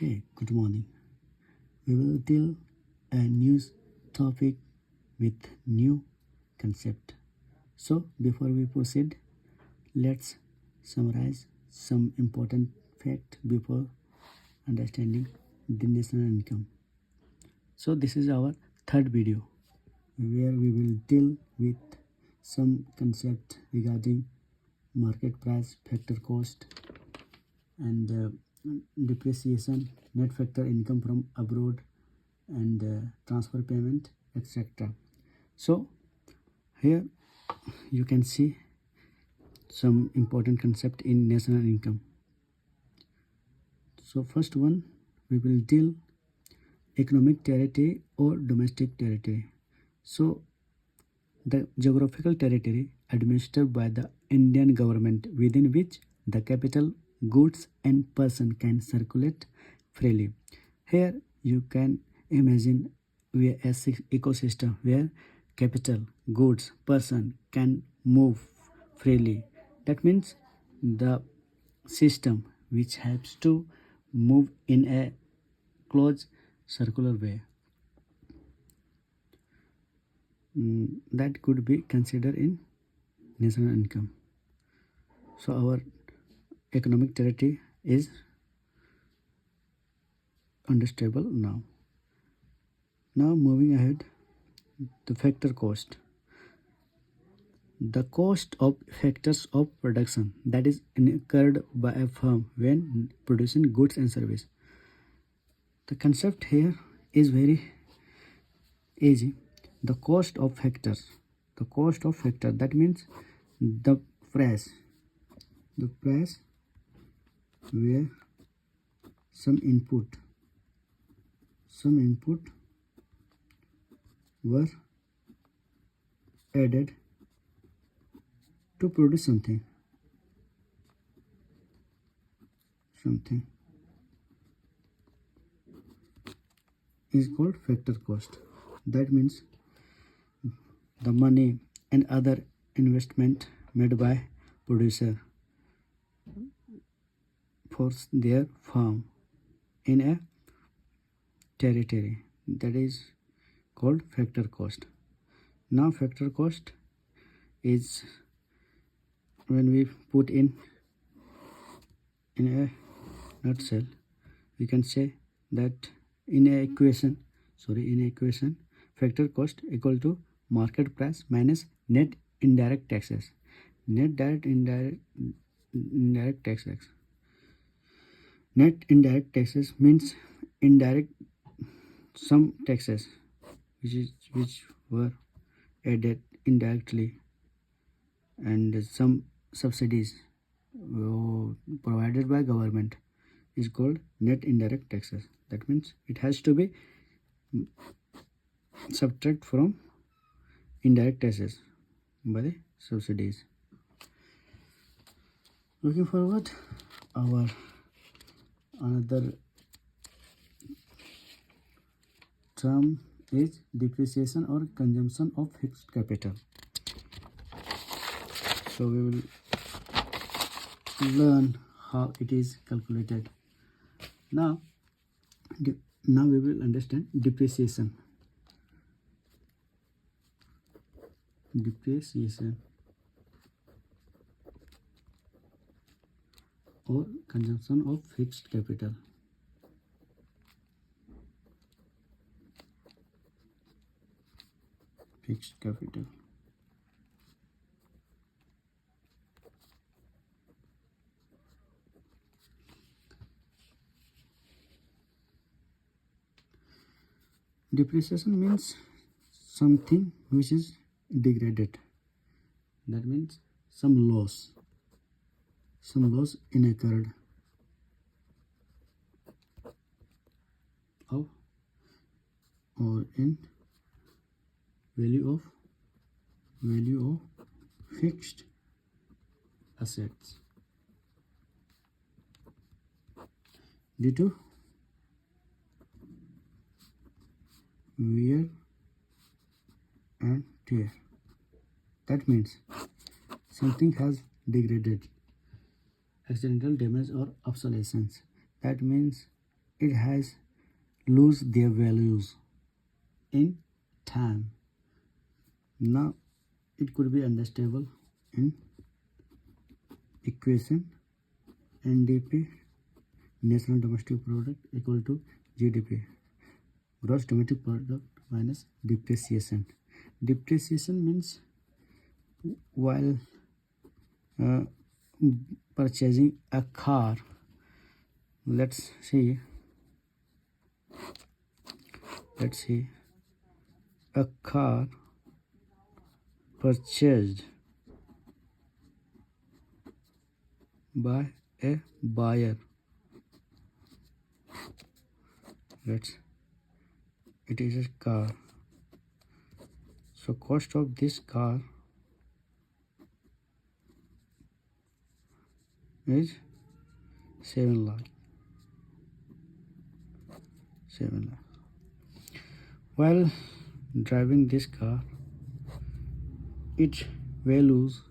Hey, good morning. We will deal a new topic with new concept. So before we proceed, let's summarize some important fact before understanding the national income. So this is our third video where we will deal with some concept regarding market price, factor cost, and depreciation, net factor income from abroad, and transfer payment, etc. So here you can see some important concept in national income. So first one, we will deal economic territory or domestic territory. So the geographical territory administered by the Indian government within which the capital, goods and person can circulate freely. Here you can imagine a ecosystem where capital, goods, person can move freely. That means the system which helps to move in a closed circular way. That could be considered in national income. So our economic territory is understandable now. Now moving ahead, the factor cost. The cost of factors of production that is incurred by a firm when producing goods and service. The concept here is very easy. The cost of factors. The cost of factor, that means the price where some input were added to produce something is called factor cost. That means the money and other investment made by producer for their farm in a territory, that is called factor cost. Now factor cost is when we put in a nutshell, we can say that in a equation factor cost equal to market price minus net indirect taxes. Net indirect taxes means indirect some taxes which were added indirectly, and some subsidies provided by government is called net indirect taxes. That means it has to be subtract from indirect taxes by the subsidies. Looking forward, our another term is depreciation or consumption of fixed capital. So we will learn how it is calculated. Now we will understand depreciation or consumption of fixed capital. Depreciation means something which is degraded. That means some loss occurred of or in value of fixed assets due to wear and tear. That means something has degraded, accidental damage or obsolescence. That means it has lose their values in time. Now it could be understandable in equation. NDP, national domestic product, equal to GDP, gross domestic product minus depreciation. Depreciation means while uh, purchasing a car, let's see a car purchased by a buyer. It is a car, so cost of this car is 7 lakh. While driving this car, its values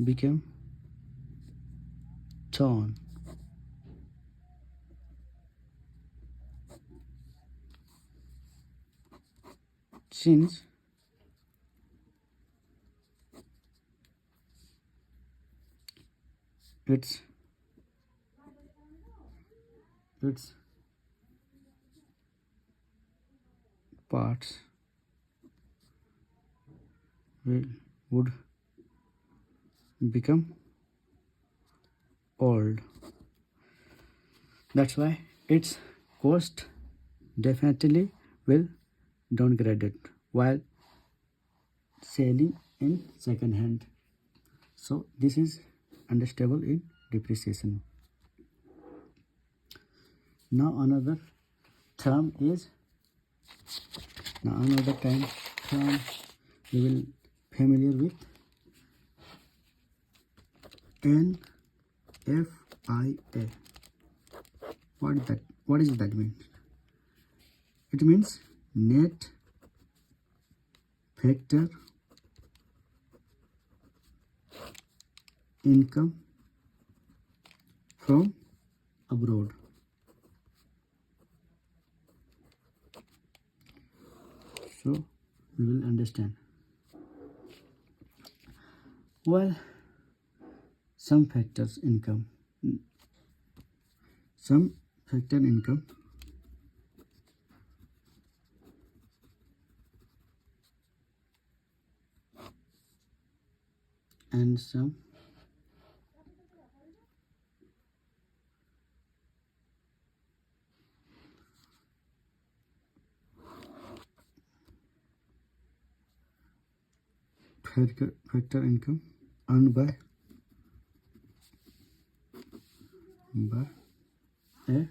became ton. Since its parts would become old. That's why its cost definitely will downgraded while selling in second hand. So this is understandable in depreciation. Now another term we will familiar with NFIA. What does that mean? It means net factor income from abroad. So we will understand. Well, some factor income and some factor income earned by a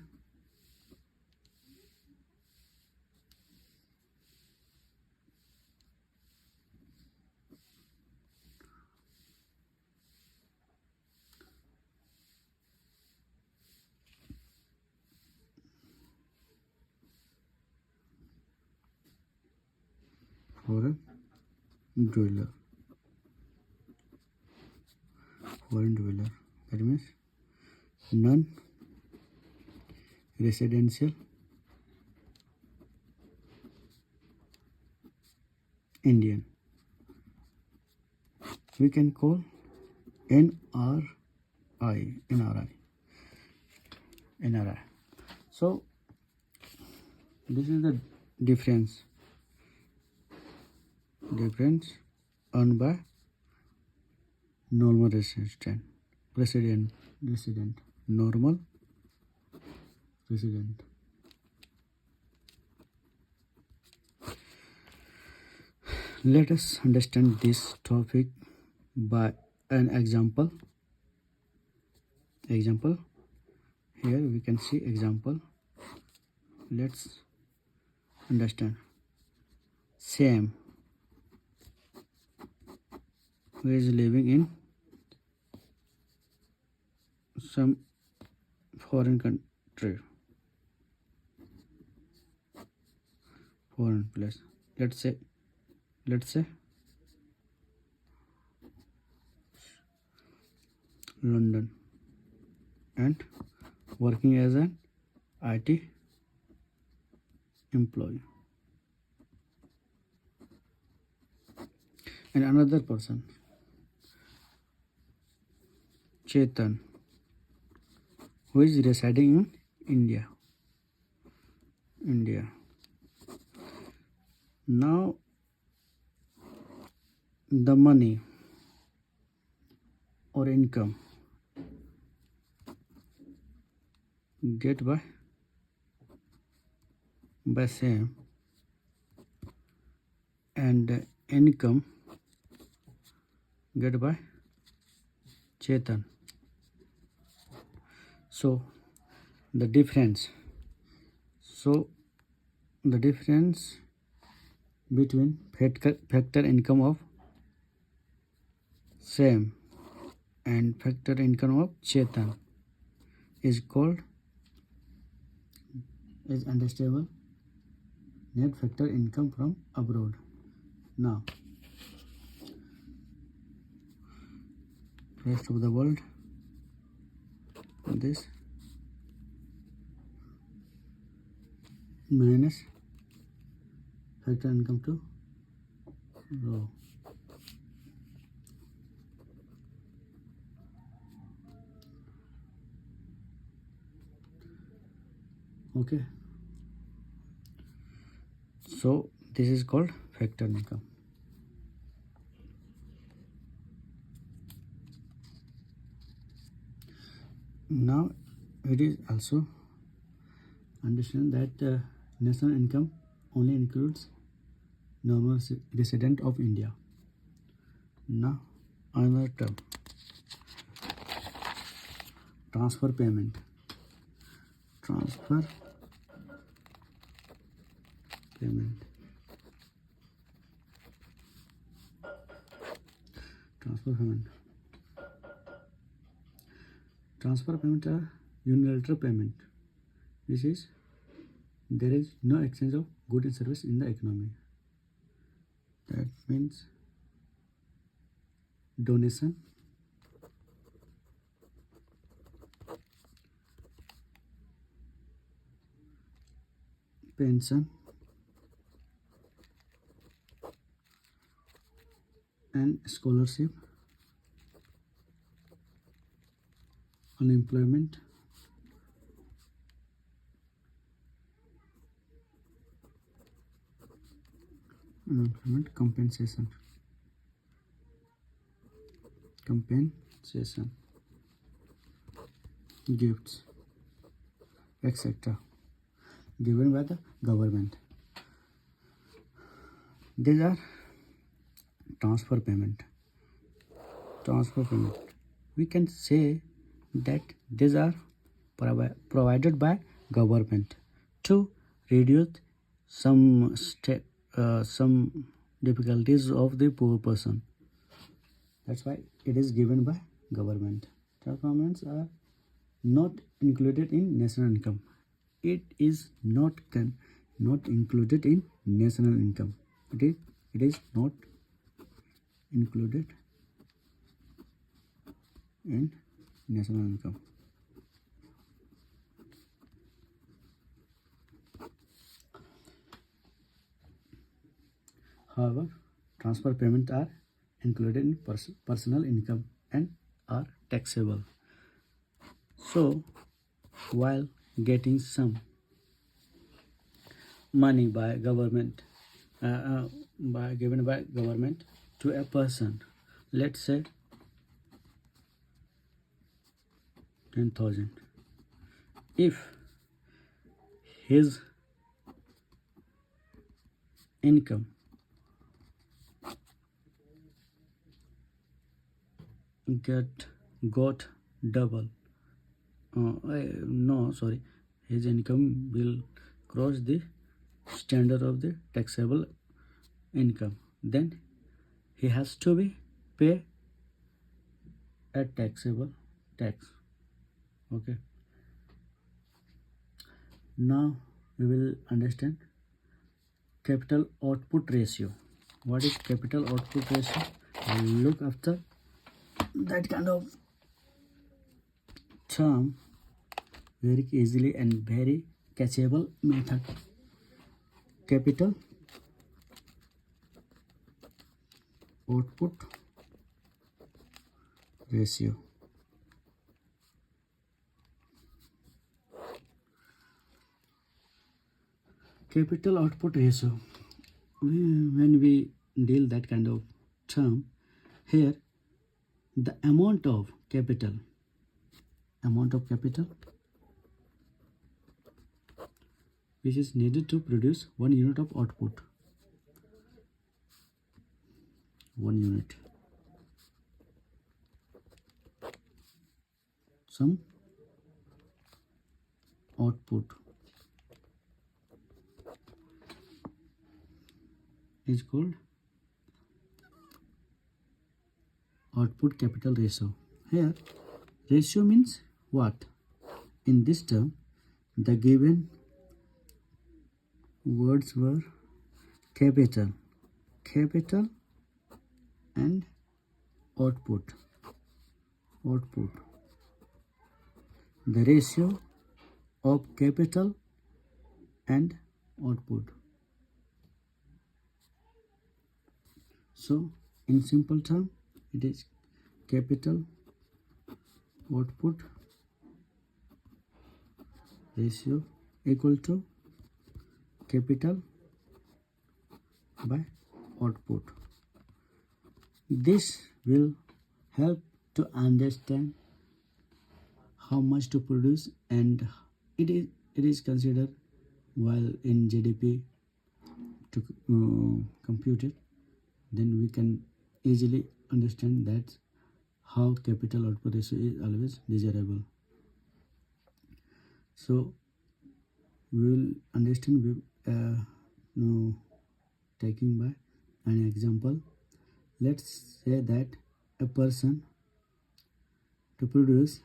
foreign dweller. That means non-residential Indian. We can call NRI. So this is the difference earned by normal resident, normal resident. Let us understand this topic by an example. Here we can see example. Let's understand. Sam, who is living in some foreign country, foreign place. Let's say London. and working as an IT employee. And another person, Chetan, who is residing in India. Now the money or income get by same, and income get by Chetan. So the difference between factor income of same and factor income of Chetan is understandable net factor income from abroad. Now, rest of the world, this minus factor income to row. Okay, so this is called factor income. Now it is also understand that national income only includes normal resident of India. Now another term, transfer payment. Transfer payment are unilateral payment, which is there is no exchange of goods and service in the economy. That means donation, pension, and scholarship, unemployment, compensation, gifts, etc. given by the government. These are transfer payment. We can say that these are provided by government to reduce some difficulties of the poor person. That's why it is given by government. Transfer are not included in national income. It is not included in national income. It is not included in national income. However, transfer payments are included in personal income and are taxable. So, while getting some money by government, given by government to a person, let's say 10,000. If his income got double, his income will cross the standard of the taxable income, then he has to be pay a taxable tax. Okay, now we will understand capital output ratio. What is capital output ratio? I will look after that kind of term very easily and very catchable method. Capital output ratio. Capital output ratio. When we deal that kind of term, here the amount of capital which is needed to produce 1 unit of output. 1 unit. Some output is called output capital ratio. Here ratio means what? In this term the given words were capital and output. The ratio of capital and output. So in simple term it is capital output ratio equal to capital by output. This will help to understand how much to produce, and it is considered while in GDP to compute it. Then we can easily understand that how capital output ratio is always desirable. So we will understand taking by an example. Let's say that a person to produce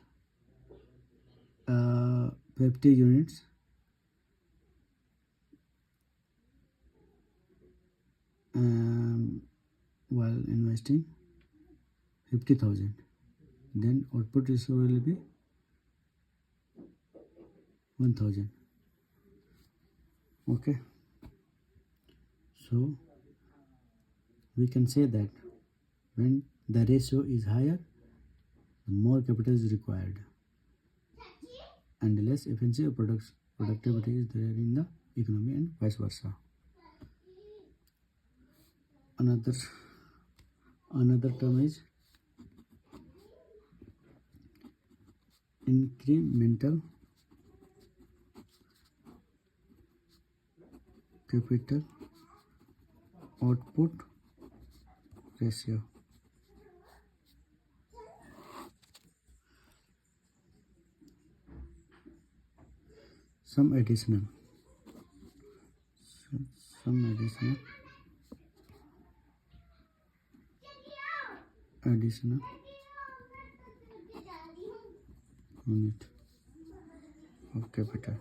50 units while investing 50,000, then output ratio will be 1,000. Okay, so we can say that when the ratio is higher, more capital is required and less efficiency of productivity is there in the economy, and vice versa. Another term is incremental capital output ratio. Some additional unit of capital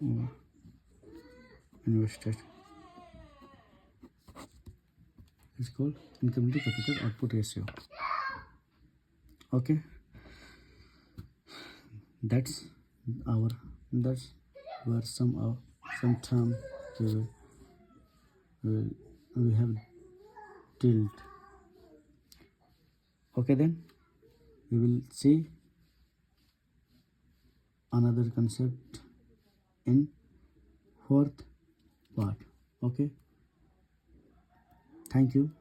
or invested is called incremental capital output ratio. Okay, that's were some term we have dealt. Okay, then we will see another concept in fourth part. Okay, thank you.